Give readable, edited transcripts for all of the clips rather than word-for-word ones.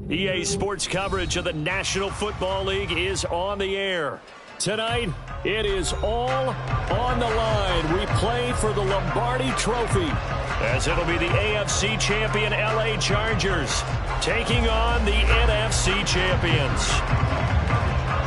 EA Sports coverage of the National Football League is on the air. Tonight, it is all on the line. We play for the Lombardi Trophy, as it'll be the AFC champion LA Chargers taking on the NFC champions.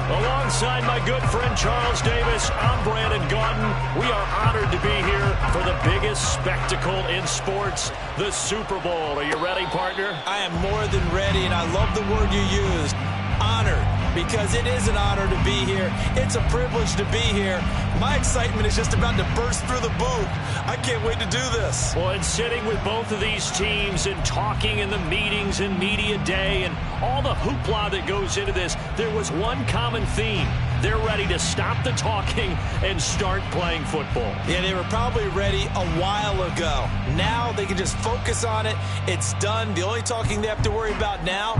Alongside my good friend Charles Davis, I'm Brandon Gaudin. We are honored to be here for the biggest spectacle in sports, the Super Bowl. Are you ready, partner? I am more than ready, and I love the word you used, honored, because it is an honor to be here. It's a privilege to be here. My excitement is just about to burst through the booth. I can't wait to do this. Well, and sitting with both of these teams and talking in the meetings and media day and all the hoopla that goes into this, there was one common theme. They're ready to stop the talking and start playing football. Yeah, they were probably ready a while ago. Now they can just focus on it. It's done. The only talking they have to worry about now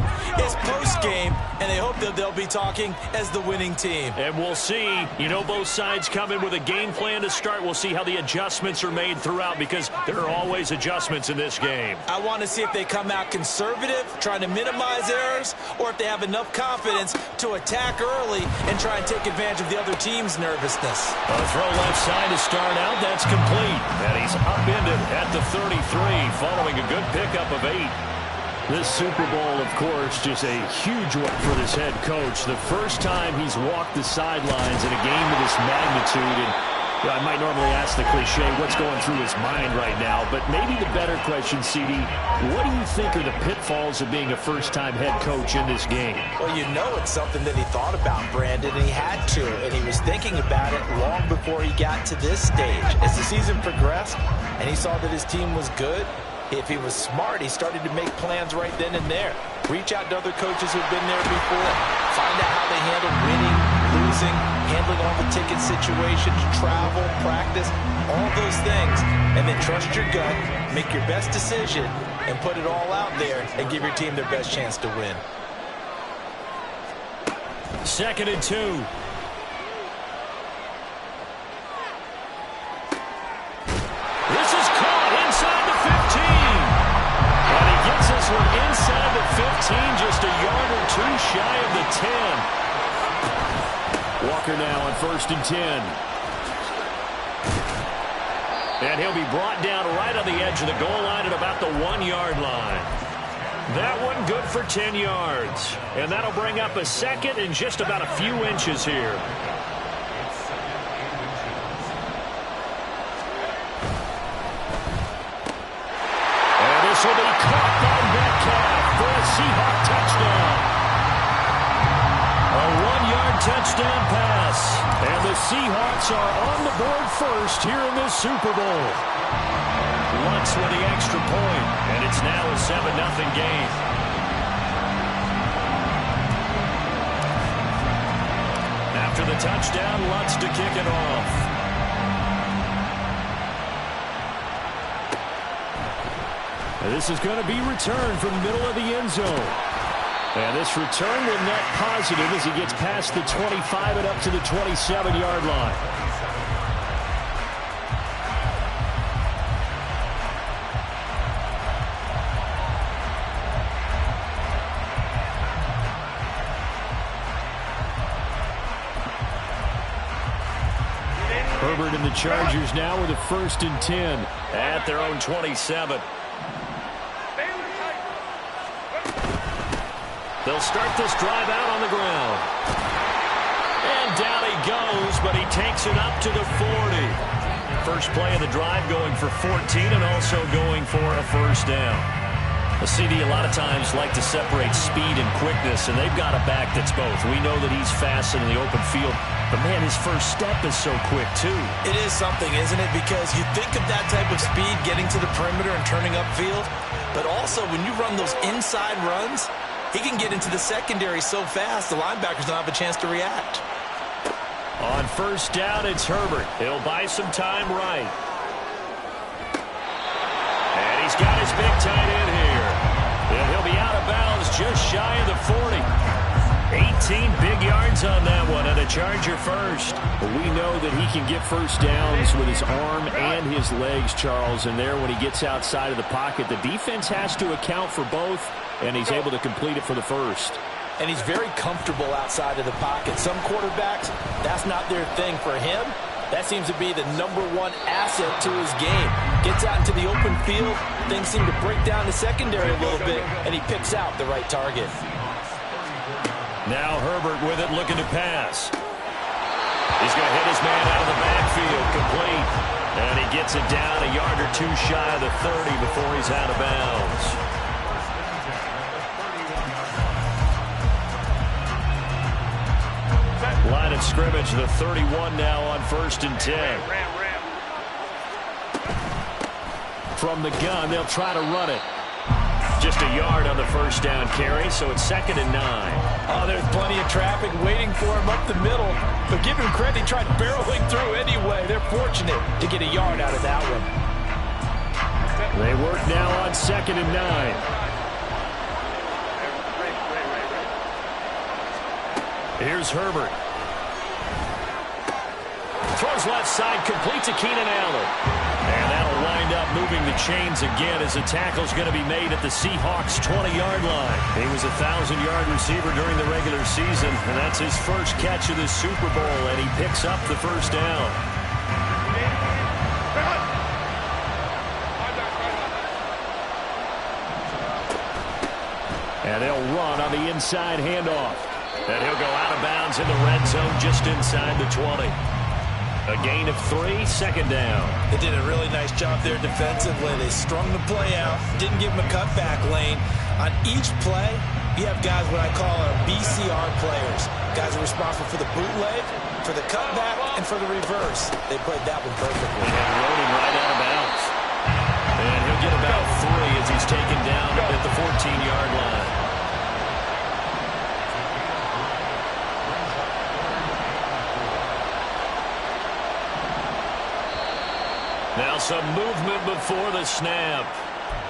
is post-game, and they hope that they'll be talking as the winning team. And we'll see. You know, both sides come in with a game plan to start. We'll see how the adjustments are made throughout, because there are always adjustments in this game. I want to see if they come out conservative, trying to minimize errors, or if they have enough confidence to attack early and try and take advantage of the other team's nervousness. A throw left side to start out. That's complete. And he's upended at the 33 following a good pickup of 8. This Super Bowl, of course, just a huge one for this head coach. The first time he's walked the sidelines in a game of this magnitude. And I might normally ask the cliche, what's going through his mind right now? But maybe the better question, CD, what do you think are the pitfalls of being a first-time head coach in this game? Well, you know it's something that he thought about, Brandon, and he had to. And he was thinking about it long before he got to this stage. As the season progressed and he saw that his team was good, if he was smart, he started to make plans right then and there. Reach out to other coaches who've been there before. Find out how they handle winning, losing, handling all the ticket situations, travel, practice, all those things. And then trust your gut, make your best decision, and put it all out there and give your team their best chance to win. 2nd and 2. This is caught inside the 15. And he gets this one inside the 15, just a yard or two shy of the 10. Walker now on 1st and 10. And he'll be brought down right on the edge of the goal line at about the 1-yard line. That one good for 10 yards. And that'll bring up a second and just about a few inches here. And this will be caught by Metcalf for a Seahawk touchdown. A 1-yard touchdown pass. And the Seahawks are on the board first here in this Super Bowl. Lutz with the extra point, and it's now a 7-0 game. After the touchdown, Lutz to kick it off. And this is going to be returned from the middle of the end zone. And this return will net positive as he gets past the 25 and up to the 27-yard line. Herbert and the Chargers now with a 1st and 10 at their own 27. They'll start this drive out on the ground. And down he goes, but he takes it up to the 40. First play of the drive going for 14 and also going for a 1st down. The CD a lot of times like to separate speed and quickness, and they've got a back that's both. We know that he's fast in the open field, but man, his first step is so quick too. It is something, isn't it? Because you think of that type of speed getting to the perimeter and turning upfield, but also when you run those inside runs, he can get into the secondary so fast, the linebackers don't have a chance to react. On 1st down, it's Herbert. He'll buy some time right. And he's got his big tight end here. And he'll be out of bounds just shy of the 40. 18 big yards on that one, and a Charger first. We know that he can get first downs with his arm and his legs, Charles, and there when he gets outside of the pocket, the defense has to account for both, and he's able to complete it for the first. And he's very comfortable outside of the pocket. Some quarterbacks, that's not their thing. For him, that seems to be the #1 asset to his game. Gets out into the open field, things seem to break down the secondary a little bit, and he picks out the right target. Now Herbert with it, looking to pass. He's going to hit his man out of the backfield, complete. And he gets it down a yard or two shy of the 30 before he's out of bounds. Line of scrimmage, the 31 now on 1st and 10. From the gun, they'll try to run it. Just a yard on the first down carry, so it's 2nd and 9. Oh, there's plenty of traffic waiting for him up the middle. But give him credit, he tried barreling through anyway. They're fortunate to get a yard out of that one. They work now on 2nd and 9. Here's Herbert. Throws left side, complete to Keenan Allen. And that'll wind up moving the chains again as the tackle's going to be made at the Seahawks' 20-yard line. He was a 1,000-yard receiver during the regular season, and that's his first catch of the Super Bowl, and he picks up the first down. And they'll run on the inside handoff. And he'll go out of bounds in the red zone just inside the 20. A gain of 3, 2nd down. They did a really nice job there defensively. They strung the play out, didn't give him a cutback lane. On each play, you have guys what I call our BCR players. Guys are responsible for the bootleg, for the cutback, and for the reverse. They played that one perfectly. And rolling right out of bounds. And he'll get about 3 as he's taken down at the 14-yard line. Now some movement before the snap.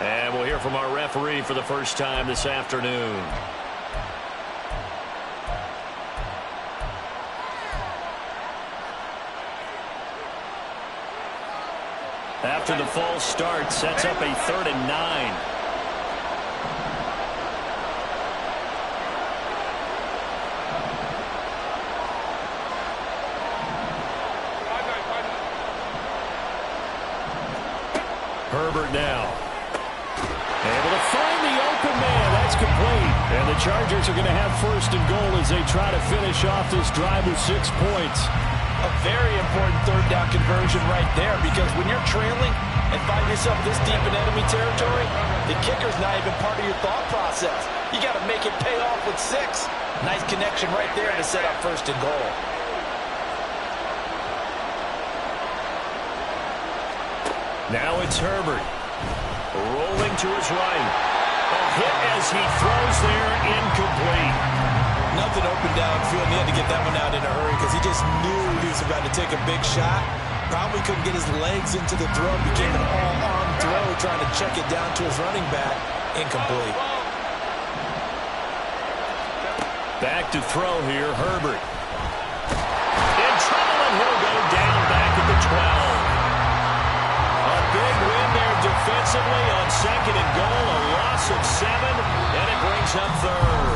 And we'll hear from our referee for the first time this afternoon. After the false start, sets up a 3rd and 9. Herbert now. Able to find the open man. That's complete. And the Chargers are going to have 1st and goal as they try to finish off this drive with 6 points. A very important 3rd down conversion right there, because when you're trailing and find yourself this deep in enemy territory, the kicker's not even part of your thought process. You got to make it pay off with 6. Nice connection right there to set up 1st and goal. Now it's Herbert. Rolling to his right. A hit as he throws there, incomplete. Nothing open downfield. He had to get that one out in a hurry because he just knew he was about to take a big shot. Probably couldn't get his legs into the throw. Became an all-arm throw, trying to check it down to his running back. Incomplete. Back to throw here, Herbert. In trouble, and he'll go down back at the 12. Big win there defensively on 2nd and goal. A loss of 7, and it brings up 3rd.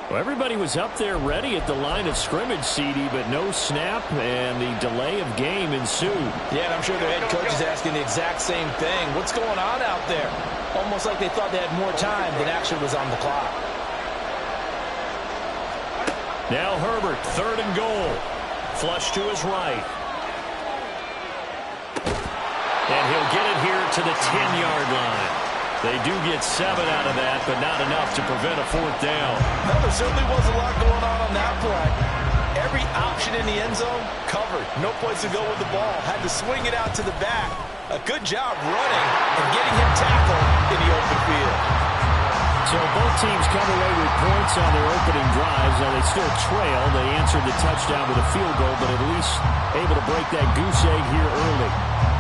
Well, everybody was up there ready at the line of scrimmage, CD, but no snap, and the delay of game ensued. Yeah, and I'm sure their head coach is asking the exact same thing. What's going on out there? Almost like they thought they had more time than actually was on the clock. Now Herbert, 3rd and goal. Flush to his right. And he'll get it here to the 10-yard line. They do get 7 out of that, but not enough to prevent a 4th down. No, there certainly was a lot going on that play. Every option in the end zone covered. No place to go with the ball. Had to swing it out to the back. A good job running and getting him tackled in the open field. So both teams come away with points on their opening drives. Now they still trail. They answered the touchdown with a field goal, but at least able to break that goose egg here early.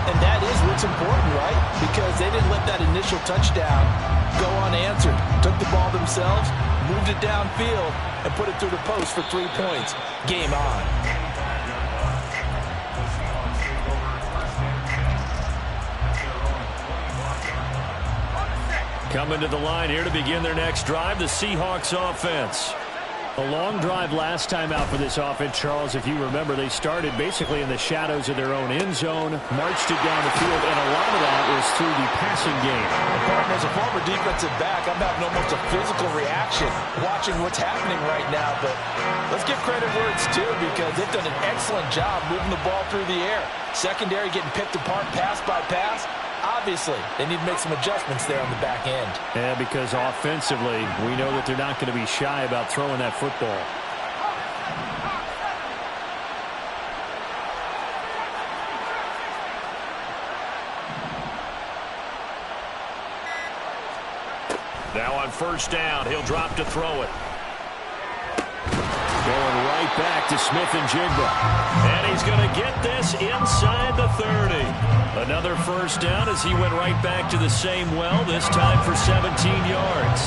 And that is what's important, right? Because they didn't let that initial touchdown go unanswered. Took the ball themselves, moved it downfield, and put it through the post for 3 points. Game on. Coming to the line here to begin their next drive, the Seahawks offense. A long drive last time out for this offense, Charles. If you remember, they started basically in the shadows of their own end zone, marched it down the field, and a lot of that was through the passing game. And partner, as a former defensive back, I'm having almost a physical reaction watching what's happening right now. But let's give credit where it's due, because they've done an excellent job moving the ball through the air. Secondary getting picked apart pass by pass. Obviously, they need to make some adjustments there on the back end. Yeah, because offensively, we know that they're not going to be shy about throwing that football. Now on 1st down, he'll drop to throw it. Going right back to Smith and Jigba. And he's going to get this inside the 30. Another 1st down as he went right back to the same well, this time for 17 yards.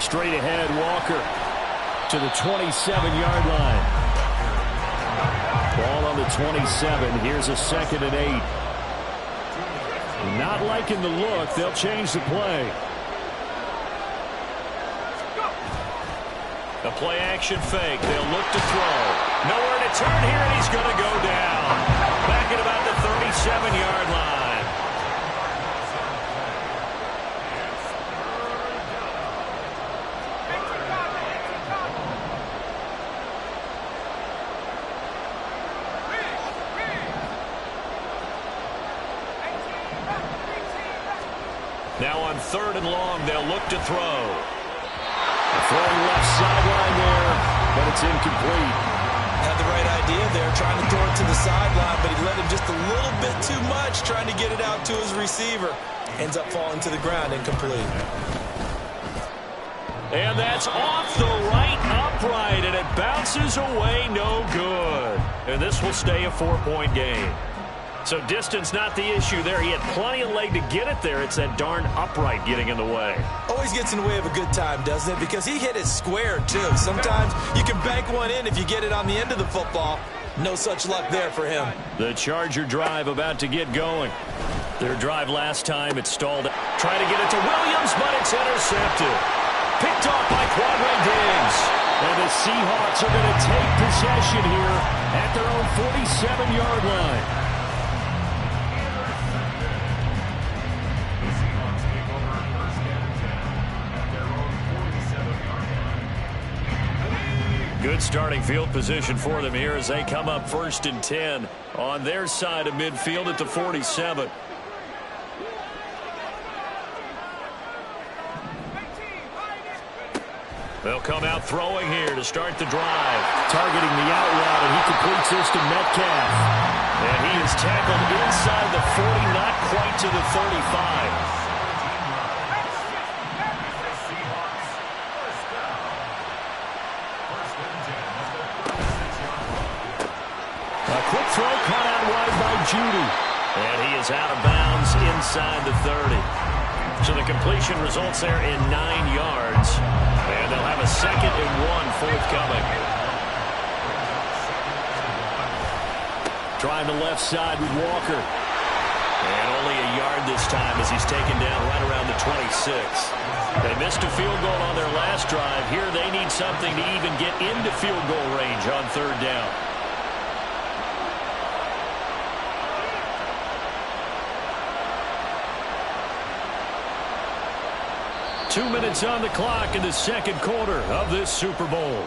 Straight ahead, Walker to the 27-yard line. Ball on the 27. Here's a 2nd and 8. Not liking the look. They'll change the play. A play-action fake. They'll look to throw. Nowhere to turn here, and he's going to go down. Back at about the 37-yard line. Now on 3rd and long, they'll look to throw. Throwing left sideline there, but it's incomplete. Had the right idea there, trying to throw it to the sideline, but he let him just a little bit too much, trying to get it out to his receiver. Ends up falling to the ground, incomplete. And that's off the right upright, and it bounces away, no good. And this will stay a 4-point game. So distance not the issue there. He had plenty of leg to get it there. It's that darn upright getting in the way. Always gets in the way of a good time, doesn't it? Because he hit it square, too. Sometimes you can bank one in if you get it on the end of the football. No such luck there for him. The Charger drive about to get going. Their drive last time, it stalled. Trying to get it to Williams, but it's intercepted. Picked off by Quadre Diggs. And the Seahawks are going to take possession here at their own 47-yard line. Good starting field position for them here as they come up 1st and 10 on their side of midfield at the 47. They'll come out throwing here to start the drive. Targeting the out route, and he completes this to Metcalf. And he is tackled inside the 40, not quite to the 35. Quick throw caught out wide by Judy. And he is out of bounds inside the 30. So the completion results there in 9 yards. And they'll have a 2nd and 1 forthcoming. Trying the left side with Walker. And only a yard this time as he's taken down right around the 26. They missed a field goal on their last drive. Here they need something to even get into field goal range on 3rd down. 2 minutes on the clock in the second quarter of this Super Bowl.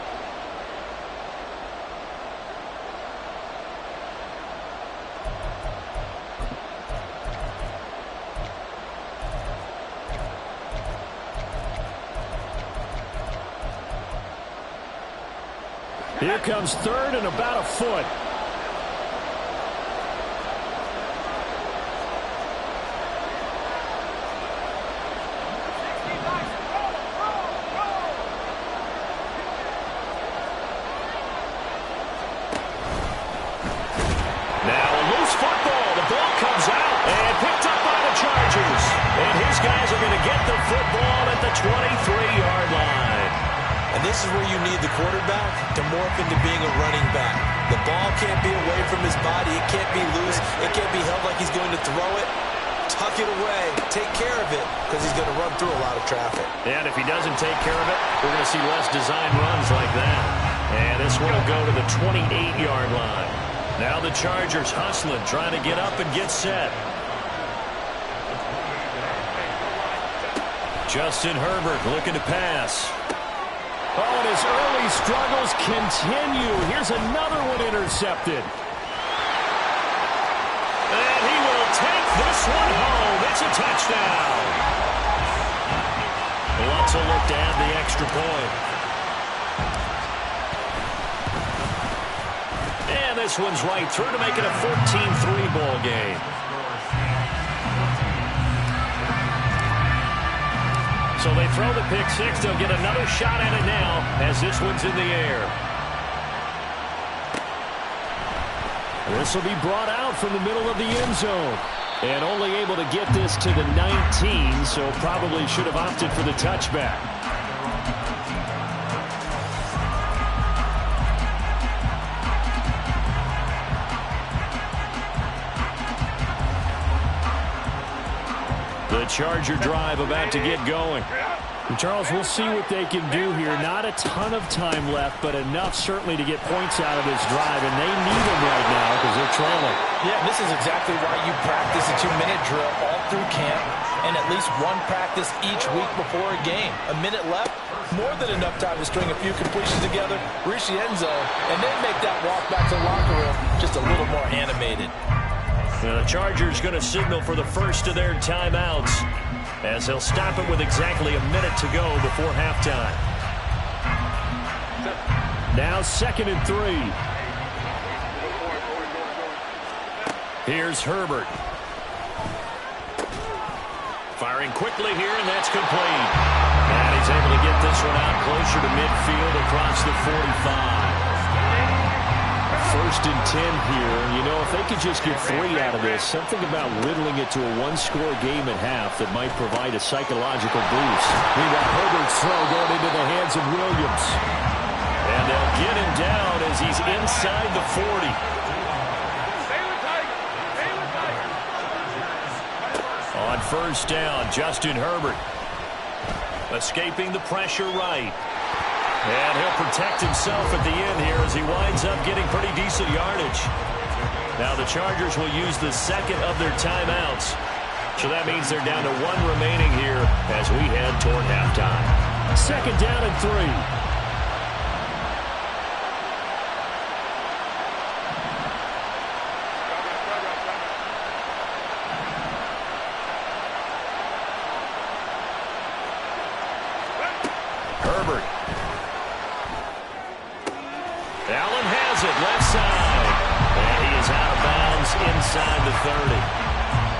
Here comes third and about a foot. Guys are going to get the football at the 23-yard line. And this is where you need the quarterback to morph into being a running back. The ball can't be away from his body. It can't be loose. It can't be held like he's going to throw it. Tuck it away. Take care of it because he's going to run through a lot of traffic. And if he doesn't take care of it, we're going to see less design runs like that. And this one will go to the 28-yard line. Now the Chargers hustling, trying to get up and get set. Justin Herbert looking to pass. Oh, and his early struggles continue. Here's another one intercepted. And he will take this one home. It's a touchdown. Lots of look to add the extra point. And this one's right through to make it a 14-3 ball game. So they throw the pick six. They'll get another shot at it now as this one's in the air. This will be brought out from the middle of the end zone. And only able to get this to the 19, so probably should have opted for the touchback. The Charger drive about to get going. And Charles, we'll see what they can do here. Not a ton of time left, but enough certainly to get points out of this drive, and they need them right now because they're trailing. Yeah, this is exactly why you practice a 2-minute drill all through camp and at least one practice each week before a game. A minute left, more than enough time to string a few completions together, reach the end zone, and then make that walk back to the locker room just a little more animated. The Chargers going to signal for the first of their timeouts as they'll stop it with exactly a minute to go before halftime. Now 2nd and 3. Here's Herbert. Firing quickly here, and that's complete. And he's able to get this one out closer to midfield across the 45. 1st and 10 here. You know, if they could just get 3 out of this, something about whittling it to a one-score game at half that might provide a psychological boost. Meanwhile, Herbert's throw going into the hands of Williams. And they'll get him down as he's inside the 40. On 1st down, Justin Herbert escaping the pressure right. And he'll protect himself at the end here as he winds up getting pretty decent yardage. Now the Chargers will use the 2nd of their timeouts. So that means they're down to 1 remaining here as we head toward halftime. 2nd down and 3. Inside the 30.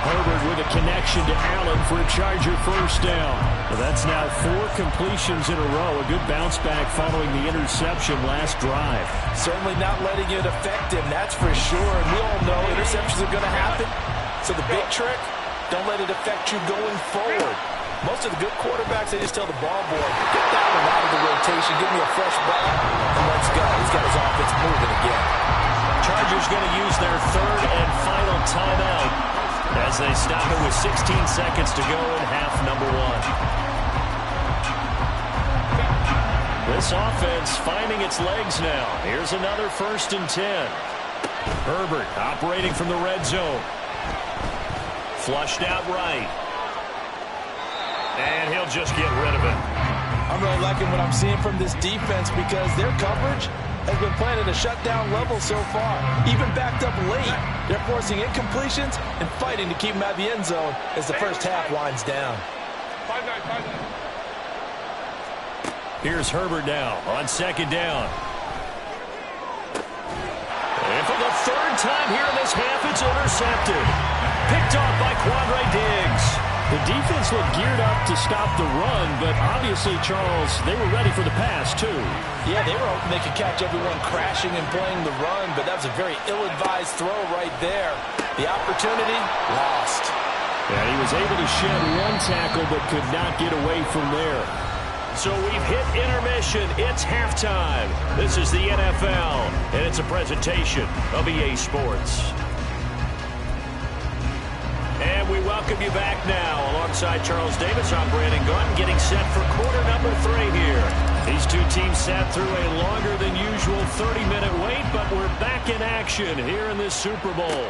Herbert with a connection to Allen for a Charger 1st down. Well, that's now 4 completions in a row. A good bounce back following the interception last drive. Certainly not letting it affect him, that's for sure. And we all know interceptions are going to happen. So the big trick, don't let it affect you going forward. Most of the good quarterbacks, they just tell the ball boy, get that one out of the rotation, give me a fresh ball, and let's go. He's got his offense moving again. Chargers going to use their 3rd and final timeout as they stop it with 16 seconds to go in half number 1. This offense finding its legs now. Here's another 1st and 10. Herbert operating from the red zone. Flushed out right. And he'll just get rid of it. I'm really liking what I'm seeing from this defense because their coverage has been playing at a shutdown level so far. Even backed up late, they're forcing incompletions and fighting to keep them out of the end zone as the first half winds down. Here's Herbert now on second down. And for the third time here in this half, it's intercepted. Picked off by Quandre Diggs. The defense looked geared up to stop the run, but obviously, Charles, they were ready for the pass, too. Yeah, they were hoping they could catch everyone crashing and playing the run, but that was a very ill-advised throw right there. The opportunity, lost. And he was able to shed one tackle, but could not get away from there. So we've hit intermission. It's halftime. This is the NFL, and it's a presentation of EA Sports. And we welcome you back now. Alongside Charles Davis, I'm Brandon Gunn, getting set for quarter number 3 here. These two teams sat through a longer than usual 30-minute wait, but we're back in action here in this Super Bowl.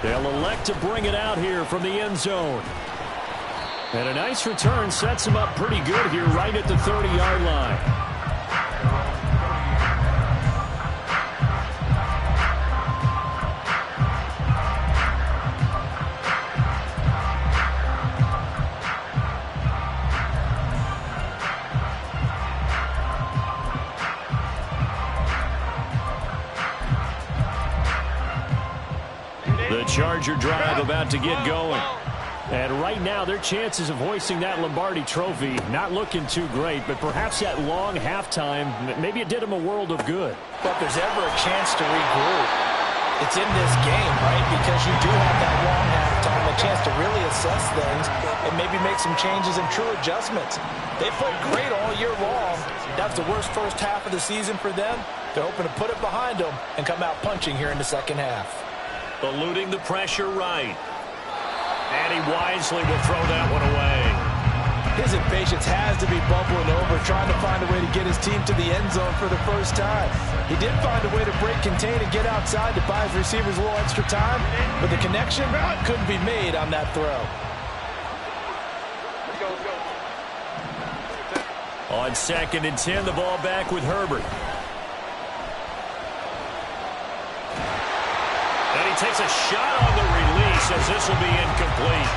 They'll elect to bring it out here from the end zone. And a nice return sets them up pretty good here right at the 30-yard line. The Charger drive about to get going. And right now, their chances of hoisting that Lombardi trophy not looking too great, but perhaps that long halftime, maybe it did them a world of good. But if there's ever a chance to regroup, it's in this game, right? Because you do have that long halftime, a chance to really assess things and maybe make some changes and true adjustments. They played great all year long. That's the worst first half of the season for them. They're hoping to put it behind them and come out punching here in the second half. Eluding the pressure right. And he wisely will throw that one away. His impatience has to be bubbling over, trying to find a way to get his team to the end zone for the first time. He did find a way to break contain and get outside to buy his receivers a little extra time, but the connection couldn't be made on that throw. On 2nd and 10, the ball back with Herbert. And he takes a shot on the release as this will be incomplete.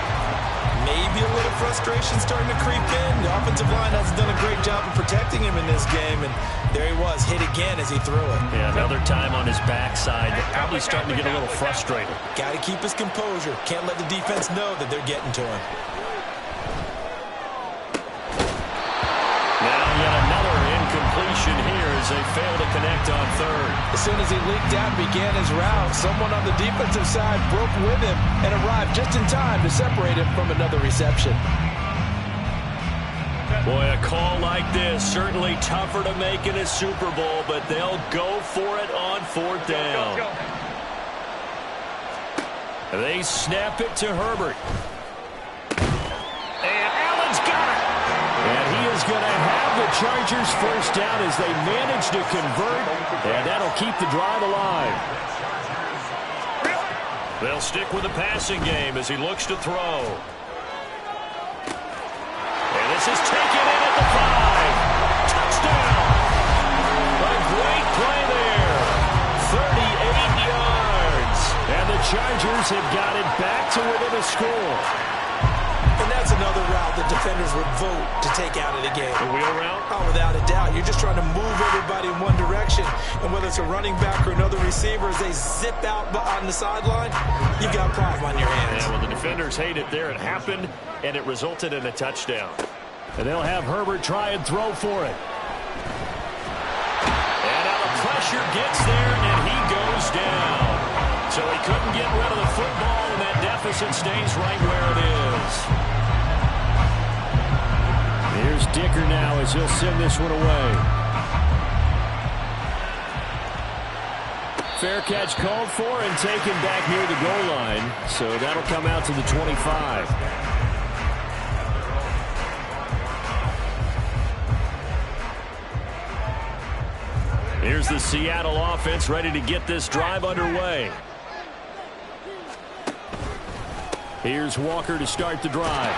Maybe a little frustration starting to creep in. The offensive line hasn't done a great job of protecting him in this game, and there he was, hit again as he threw it. Yeah, another time on his backside. Probably starting to get a little frustrated. Got to keep his composure. Can't let the defense know that they're getting to him. Now yet another incompletion here as they fail to connect on 3rd. As soon as he leaked out and began his route, someone on the defensive side broke with him and arrived just in time to separate him from another reception. Boy, a call like this, certainly tougher to make in a Super Bowl, but they'll go for it on 4th down. They snap it to Herbert. And Allen's got it. And he is going to have the Chargers first down as they manage to convert, and that'll keep the drive alive. They'll stick with the passing game as he looks to throw. And this is taken in at the 5. Touchdown! A great play there. 38 yards. And the Chargers have got it back to within a score. And that's another route that defenders would vote to take out of the game. The wheel route? Oh, without a doubt. You're just trying to move everybody in one direction. And whether it's a running back or another receiver, as they zip out on the sideline, you've got a problem on your hands. Yeah, well, the defenders hate it there. It happened, and it resulted in a touchdown. And they'll have Herbert try and throw for it. And now the pressure gets there, and he goes down. So he couldn't get rid of the football, and that deficit stays right where it is. Here's Dicker now as he'll send this one away. Fair catch called for and taken back near the goal line. So that'll come out to the 25. Here's the Seattle offense ready to get this drive underway. Here's Walker to start the drive.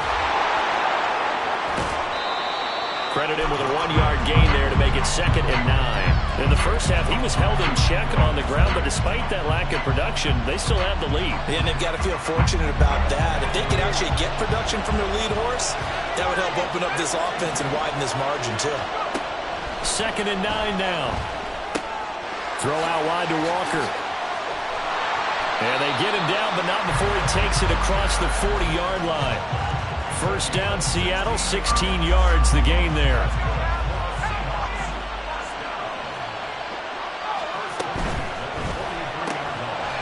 Credit him with a 1-yard gain there to make it 2nd and 9. In the first half, he was held in check on the ground, but despite that lack of production, they still have the lead. Yeah, and they've got to feel fortunate about that. If they could actually get production from their lead horse, that would help open up this offense and widen this margin, too. 2nd and 9 now. Throw out wide to Walker. And they get him down, but not before he takes it across the 40-yard line. First down, Seattle, 16 yards, the gain there.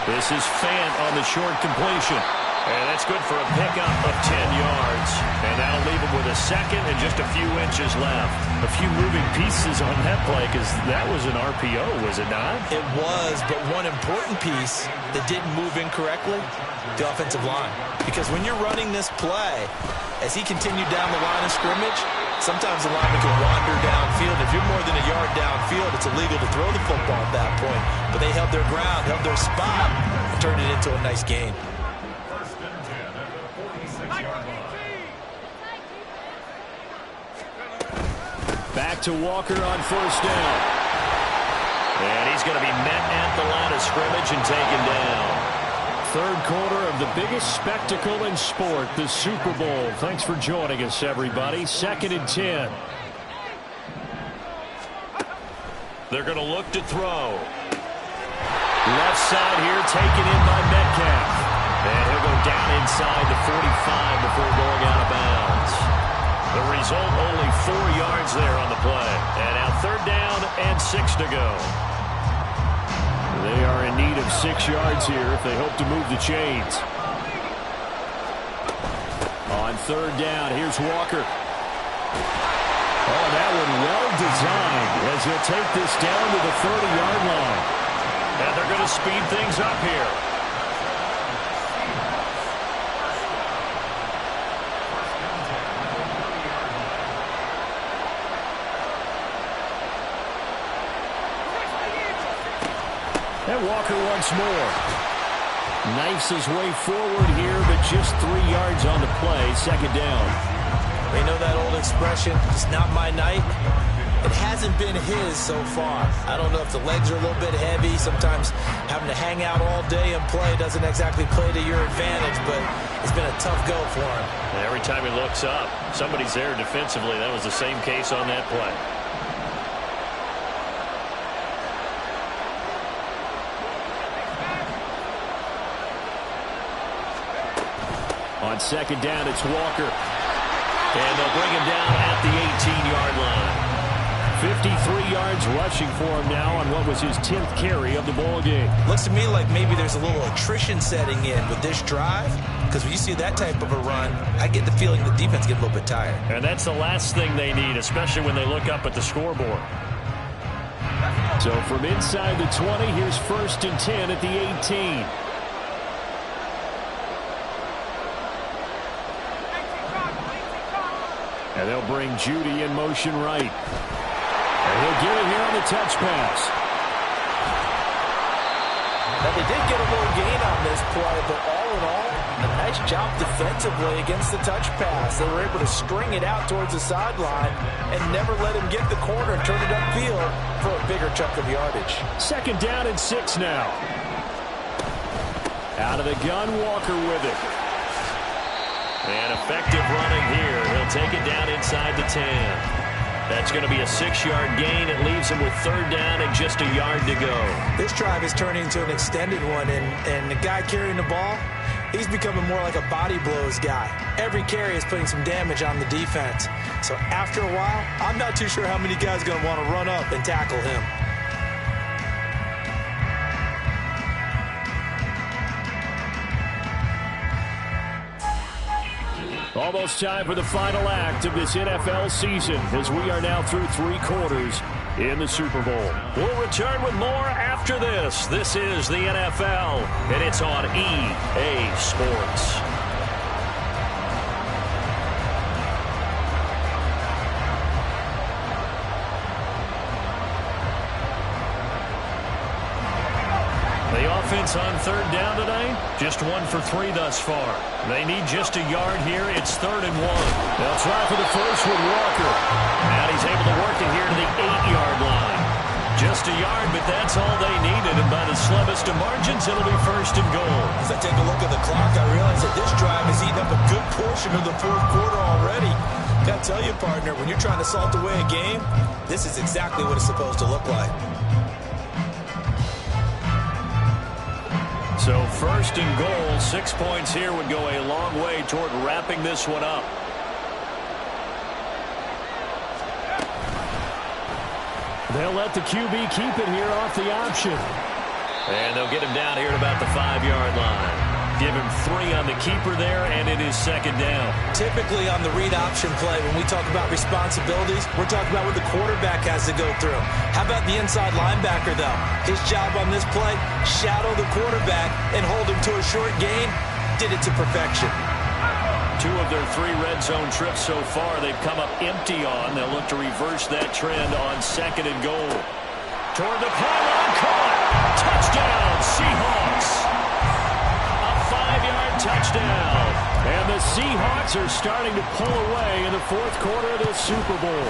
This is Fant on the short completion. And that's good for a pickup of 10 yards. And that'll leave him with a 2nd and just a few inches left. A few moving pieces on that play because that was an RPO, was it not? It was, but one important piece that didn't move incorrectly, the offensive line. Because when you're running this play, as he continued down the line of scrimmage, sometimes the lineman can wander downfield. If you're more than a yard downfield, it's illegal to throw the football at that point. But they held their ground, held their spot, and turned it into a nice gain. Back to Walker on first down. And he's going to be met at the line of scrimmage and taken down. Third quarter of the biggest spectacle in sport, the Super Bowl. Thanks for joining us, everybody. 2nd and 10. They're going to look to throw. Left side here taken in by Metcalf. And he'll go down inside the 45 before going out of bounds. The result, only 4 yards there on the play. And now 3rd down and 6 to go. They are in need of 6 yards here if they hope to move the chains. On 3rd down, here's Walker. Oh, that one well designed as he'll take this down to the 30-yard line. And they're going to speed things up here. And Walker once more. Knifes his way forward here, but just 3 yards on the play. 2nd down. You know that old expression, it's not my night? It hasn't been his so far. I don't know if the legs are a little bit heavy. Sometimes having to hang out all day and play doesn't exactly play to your advantage, but it's been a tough go for him. And every time he looks up, somebody's there defensively. That was the same case on that play. On 2nd down, it's Walker. And they'll bring him down at the 18-yard line. 53 yards rushing for him now on what was his 10th carry of the ball game. Looks to me like maybe there's a little attrition setting in with this drive. Because when you see that type of a run, I get the feeling the defense gets a little bit tired. And that's the last thing they need, especially when they look up at the scoreboard. So from inside the 20, here's 1st and 10 at the 18. And they'll bring Judy in motion right. And he'll get it here on the touch pass. Now they did get a little gain on this play, but all in all, a nice job defensively against the touch pass. They were able to string it out towards the sideline and never let him get the corner and turn it upfield for a bigger chunk of yardage. 2nd down and 6 now. Out of the gun, Walker with it. And effective running here. He'll take it down inside the 10. That's going to be a 6-yard gain. It leaves him with 3rd down and just a yard to go. This drive is turning into an extended one, and the guy carrying the ball, he's becoming more like a body blows guy. Every carry is putting some damage on the defense. So after a while, I'm not too sure how many guys are going to want to run up and tackle him. Almost time for the final act of this NFL season as we are now through 3 quarters in the Super Bowl. We'll return with more after this. This is the NFL, and it's on EA Sports. offense on third down today? Just 1 for 3 thus far. They need just a yard here. It's 3rd and 1. They'll try for the first with Walker. And he's able to work it here to the 8-yard line. Just a yard, but that's all they needed. And by the slimmest of margins, it'll be 1st and goal. As I take a look at the clock, I realize that this drive has eaten up a good portion of the 4th quarter already. Got to tell you, partner, when you're trying to salt away a game, this is exactly what it's supposed to look like. So 1st and goal, 6 points here would go a long way toward wrapping this one up. They'll let the QB keep it here off the option. And they'll get him down here at about the 5-yard line. Give him 3 on the keeper there, and it is 2nd down. Typically on the read option play, when we talk about responsibilities, we're talking about what the quarterback has to go through. How about the inside linebacker, though? His job on this play, shadow the quarterback and hold him to a short gain. Did it to perfection. 2 of their 3 red zone trips so far, they've come up empty on. They'll look to reverse that trend on 2nd and goal. Toward the pylon, caught. Touchdown, Seahawks. A 5-yard touchdown. And the Seahawks are starting to pull away in the 4th quarter of this Super Bowl.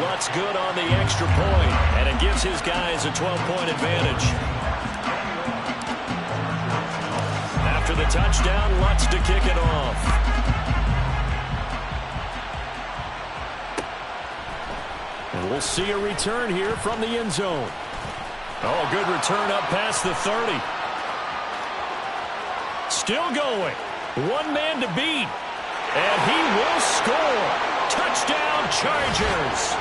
Lutz good on the extra point, and it gives his guys a 12-point advantage. After the touchdown, Lutz to kick it off. And we'll see a return here from the end zone. Oh, good return up past the 30. Still going. 1 man to beat. And he will score. Touchdown, Chargers.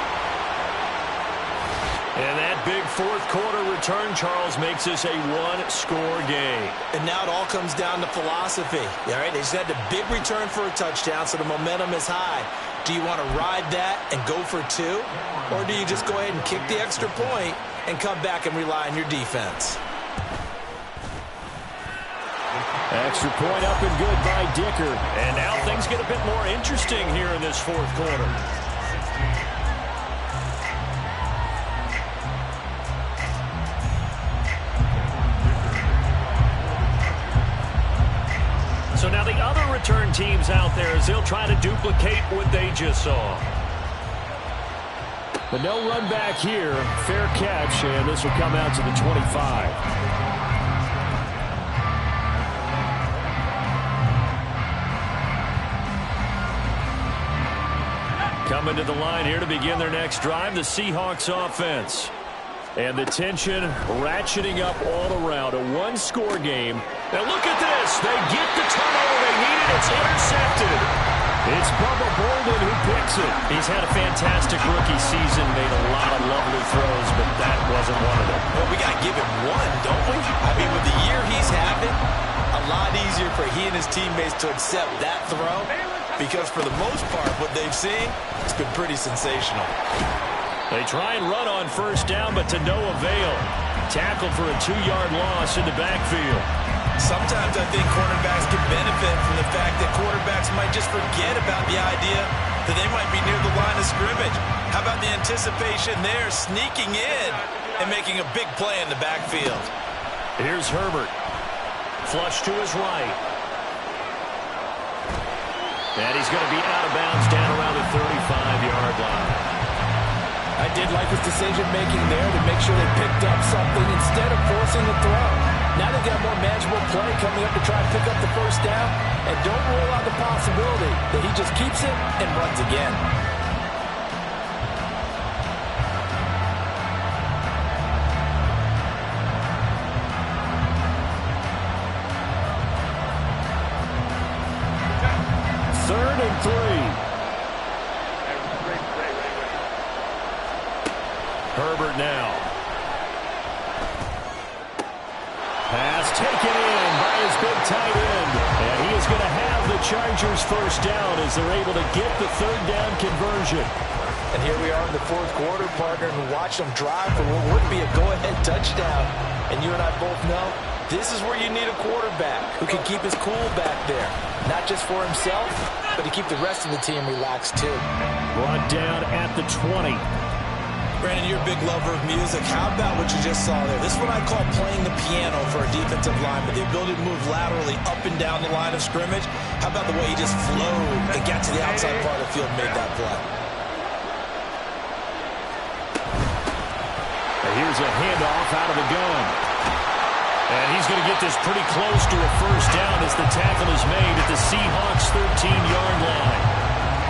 And that big 4th quarter return, Charles, makes this a 1-score game. And now it all comes down to philosophy. All right, they just had the big return for a touchdown, so the momentum is high. Do you want to ride that and go for 2? Or do you just go ahead and kick the extra point and come back and rely on your defense? Extra point up and good by Dicker. And now things get a bit more interesting here in this 4th quarter. So now the other return teams out there as they'll try to duplicate what they just saw. But no run back here. Fair catch, and this will come out to the 25. Coming to the line here to begin their next drive, the Seahawks offense. And the tension ratcheting up all around. A 1-score game. Now look at this. They get the turnover they needed. It's intercepted. It's Bubba Bolden who picks it. He's had a fantastic rookie season. Made a lot of lovely throws, but that wasn't one of them. Well, we got to give him 1, don't we? I mean, with the year he's having, a lot easier for he and his teammates to accept that throw. Because for the most part, what they've seen, it's been pretty sensational. They try and run on 1st down, but to no avail. Tackled for a 2-yard loss in the backfield. Sometimes I think cornerbacks can benefit from the fact that quarterbacks might just forget about the idea that they might be near the line of scrimmage. How about the anticipation there, sneaking in and making a big play in the backfield? Here's Herbert. Flush to his right. And he's going to be out of bounds down around the 35-yard line. I did like his decision-making there to make sure they picked up something instead of forcing the throw. Now they've got a more manageable play coming up to try and pick up the 1st down. And don't rule out the possibility that he just keeps it and runs again. Third and 3. Herbert now. Pass taken in by his big tight end. And he is going to have the Chargers 1st down as they're able to get the 3rd down conversion. And here we are in the 4th quarter, partner, and watch them drive for what would be a go-ahead touchdown. And you and I both know this is where you need a quarterback who can keep his cool back there. Not just for himself, but to keep the rest of the team relaxed too. Brought down at the 20. Brandon, you're a big lover of music. How about what you just saw there? This is what I call playing the piano for a defensive lineman. The ability to move laterally up and down the line of scrimmage. How about the way he just flowed and got to the outside part of the field and made that play? And here's a handoff out of the gun. And he's going to get this pretty close to a first down as the tackle is made at the Seahawks' 13-yard line.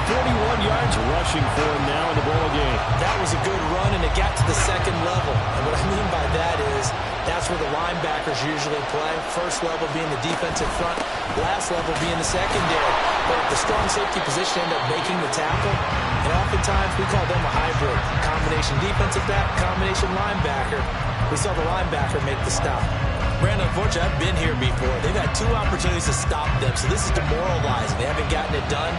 41 yards rushing for him now in the ball game. That was a good run, and it got to the second level. And what I mean by that is that's where the linebackers usually play. First level being the defensive front, last level being the secondary. But the strong safety position ended up making the tackle, and oftentimes we call them a hybrid. Combination defensive back, combination linebacker. We saw the linebacker make the stop. Brandon, unfortunately, I've been here before. They've had 2 opportunities to stop them, so this is demoralizing. They haven't gotten it done.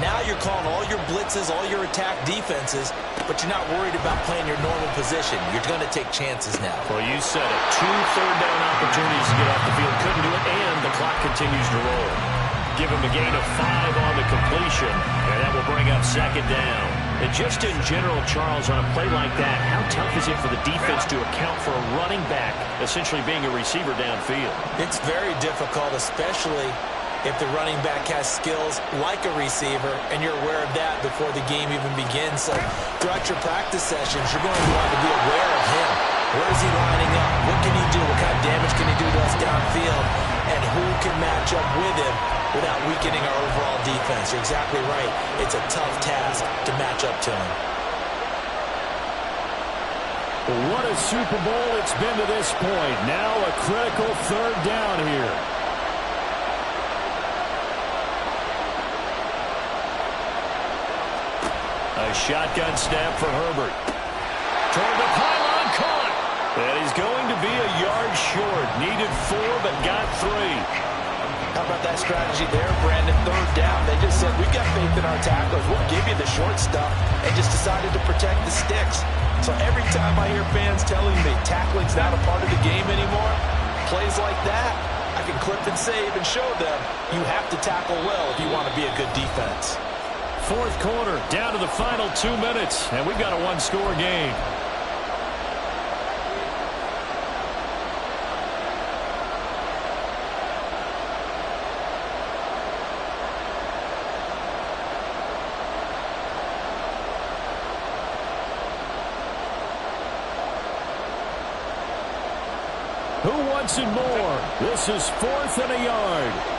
Now you're calling all your blitzes, all your attack defenses, but you're not worried about playing your normal position. You're going to take chances now. Well, you said it. 2 third-down opportunities to get off the field. Couldn't do it, and the clock continues to roll. Give him a gain of 5 on the completion, and that will bring up second down. And just in general, Charles, on a play like that, how tough is it for the defense to account for a running back essentially being a receiver downfield? It's very difficult, especially if the running back has skills like a receiver, and you're aware of that before the game even begins. So throughout your practice sessions, you're going to want to be aware of him. Where is he lining up? What can he do? What kind of damage can he do to us downfield? And who can match up with him without weakening our overall defense? You're exactly right. It's a tough task to match up to him. What a Super Bowl it's been to this point. Now a critical third down here. A shotgun snap for Herbert. Toward the pylon, caught. And he's going to be a yard short. Needed 4, but got 3. How about that strategy there, Brandon? Third down. They just said, we've got faith in our tacklers. We'll give you the short stuff, and just decided to protect the sticks. So every time I hear fans telling me tackling's not a part of the game anymore, plays like that, I can clip and save and show them you have to tackle well if you want to be a good defense. Fourth quarter, down to the final 2 minutes, and we've got a 1-score game. Who wants it more? This is 4th and a yard.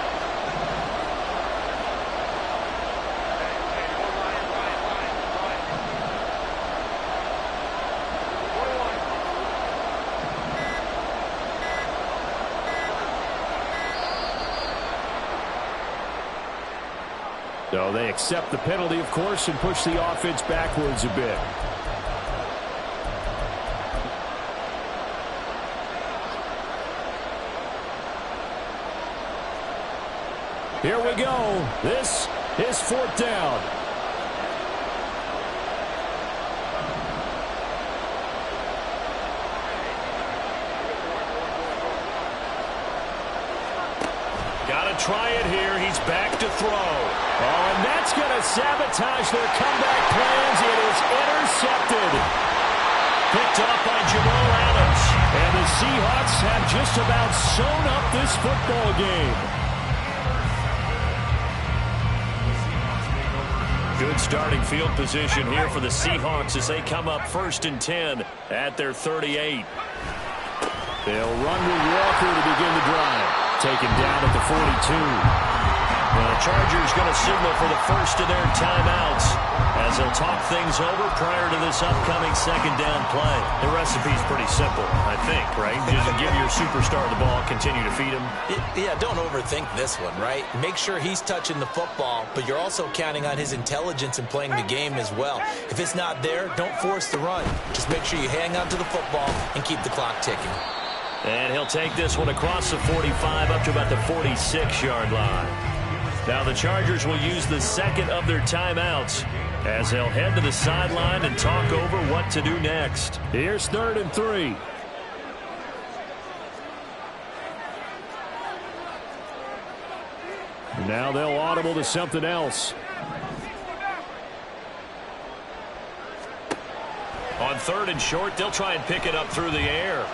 So they accept the penalty, of course, and push the offense backwards a bit. Here we go. This is 4th down. Got to try it here. He's back to throw. Oh, and that's going to sabotage their comeback plans. It is intercepted. Picked up by Jamal Adams. And the Seahawks have just about sewn up this football game. Good starting field position here for the Seahawks as they come up 1st and 10 at their 38. They'll run with Walker to begin the drive. Taken down at the 42. The Chargers going to signal for the first of their timeouts as they'll talk things over prior to this upcoming second down play. The recipe's pretty simple, I think, right? Just give your superstar the ball, continue to feed him. Yeah, don't overthink this one, right? Make sure he's touching the football, but you're also counting on his intelligence in playing the game as well. If it's not there, don't force the run. Just make sure you hang on to the football and keep the clock ticking. And he'll take this one across the 45 up to about the 46-yard line. Now the Chargers will use the second of their timeouts as they'll head to the sideline and talk over what to do next. Here's 3rd and 3. Now they'll audible to something else. On 3rd and short, they'll try and pick it up through the air.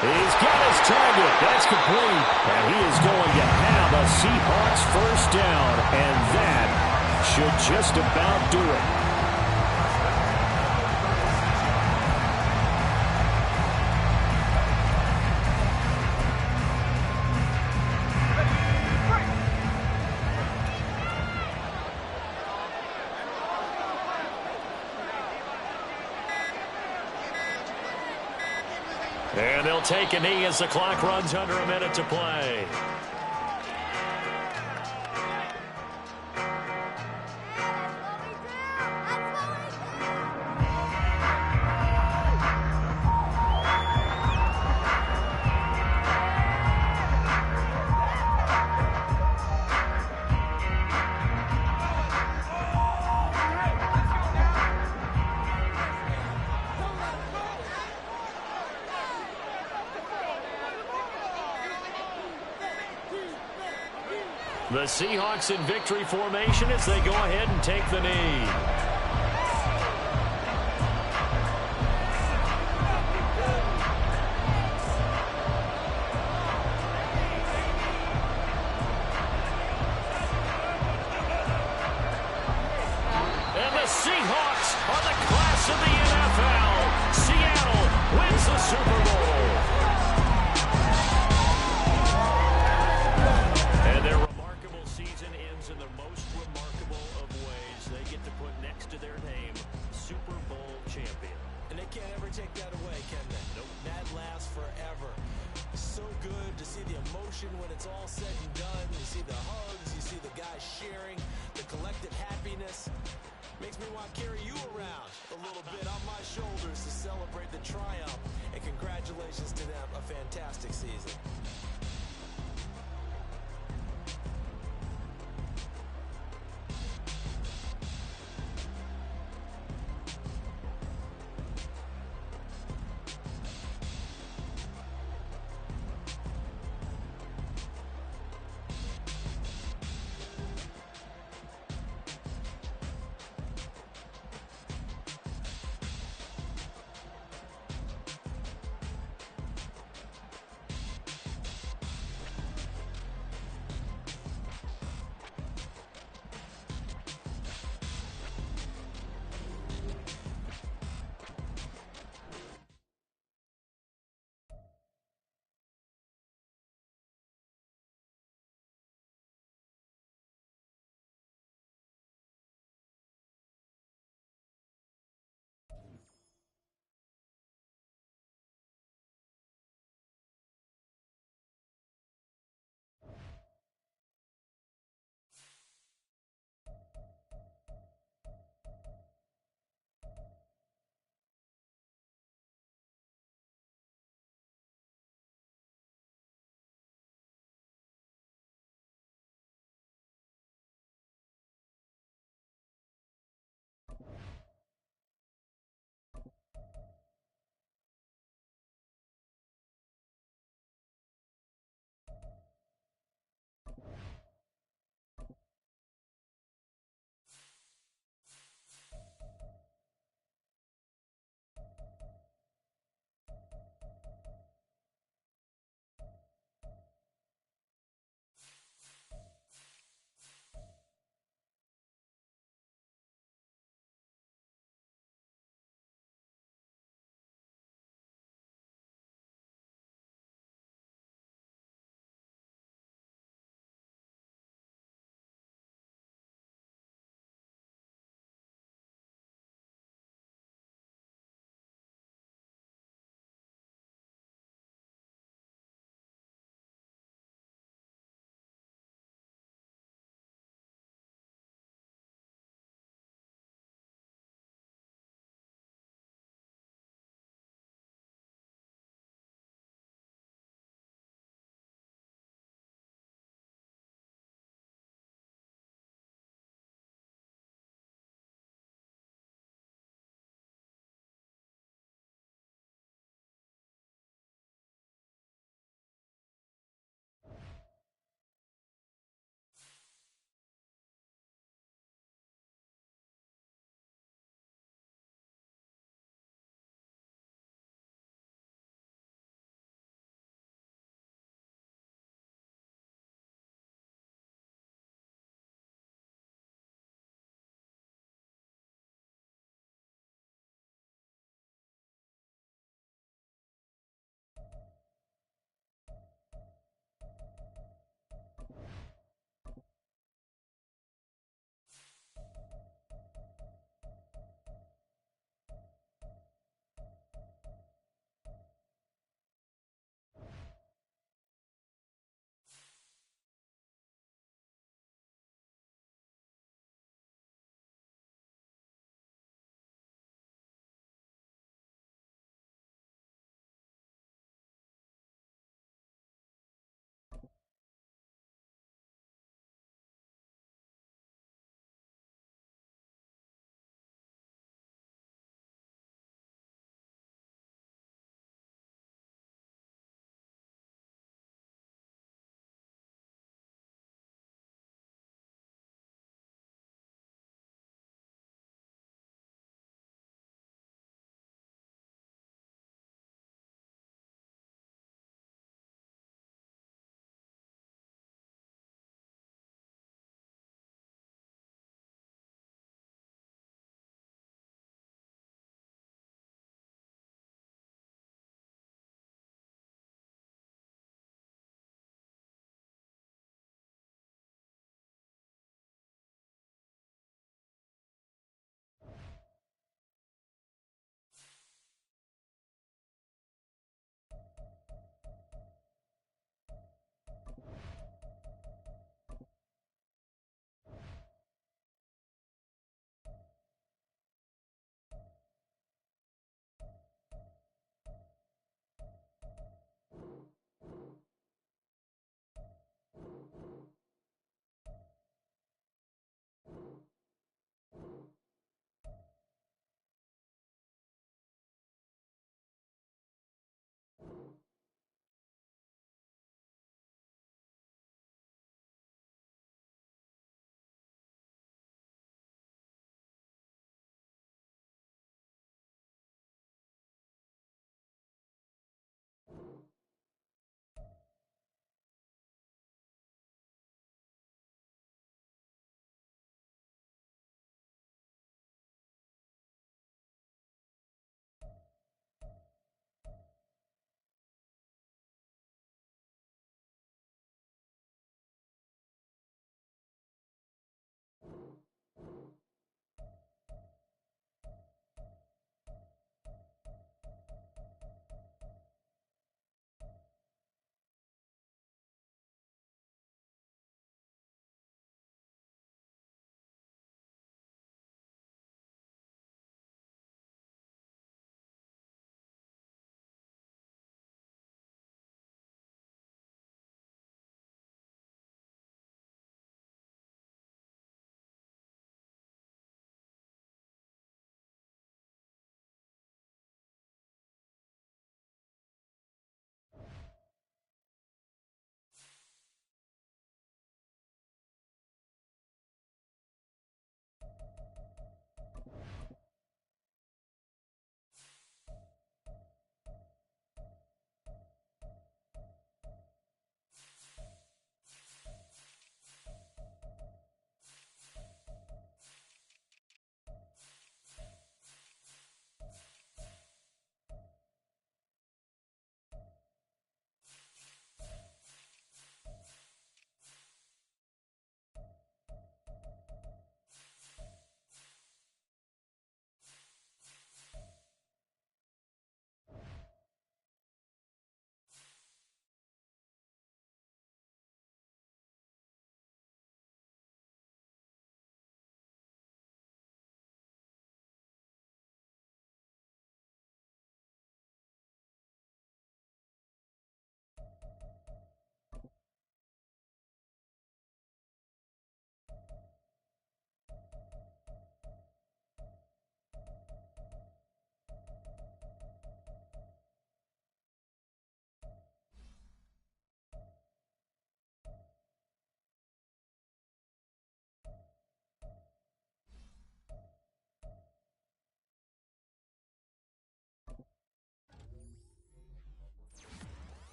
He's got his target. That's complete. And he is going to have a Seahawks first down. And that should just about do it. And they'll take a knee as the clock runs under a minute to play. The Seahawks in victory formation as they go ahead and take the knee. And the Seahawks are the class of the NFL. Seattle wins the Super Bowl. And their remarkable season ends in the most remarkable of ways. They get to put next to their name, Super Bowl champion. And they can't ever take that away, can they? Nope. That lasts forever. So good to see the emotion when it's all said and done. You see the hugs, you see the guys sharing, the collective happiness. Makes me want to carry you around a little bit on my shoulders to celebrate the triumph. And congratulations to them, a fantastic